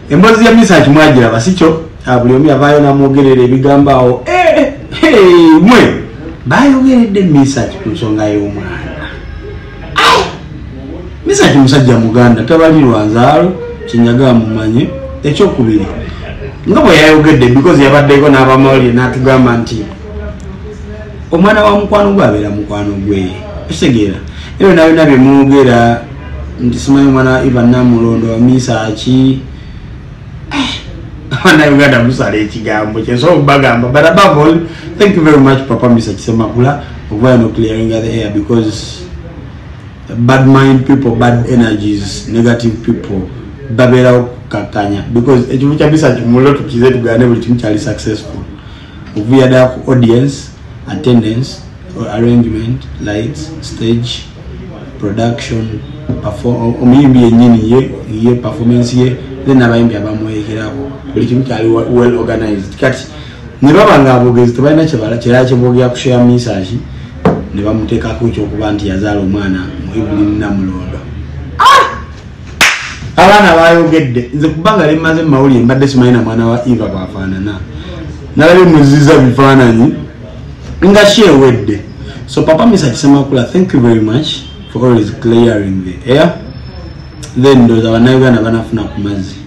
embozi ya Meseach mwagira basicho buli omu yavaayo namwogerera ebigambo awo mwe bayogeredde Meseach ku nsonga y'omwana. Meseach musajja muganda tabalirwa nzaalo kinyaga mumanye. Ekyokubiri nga bwe yayogedde because yabaddeko n'abamawulire n'atugamba nti omwana wa mukwano gwe abeera mukwano gwe. Ekitegeera ebyo nabyo bye mwogera nti simanyi omwana wa Evelyn Namulondo wa Meseach abana Uganda musala ekigambo kyensobola okubagamba. But above all, thank you very much Papa Meseach Ssemakula for clearing the air, because bad mind people, bad energies, negative people babera kakanya, because ekivu kya Meseach mulo tukize tugane buli kimu kyali successful. Okuyada ku audience, attendance, arrangement, lights, stage, production, omuyimbi yennyini ye performance ye, then abayimbi abamwekeraako buli kimu kyali well organized. Kati ne baba nga abogezi tebalina kyera kyebogera ku share Meseach ne bamuteekako ekyokuba nti yazaala omwana mu Evelyn Namulondo. Abaana bayogedde nze kubanga limaze mawulire mbadde simanyi na mwana wa Eva bwafaanana nalabye muziza bifaananyi nga shewedde. So Papa Meseach Ssemakula, thank you very much for always clearing the air. Then those are Uganda banafuna ku mazzi.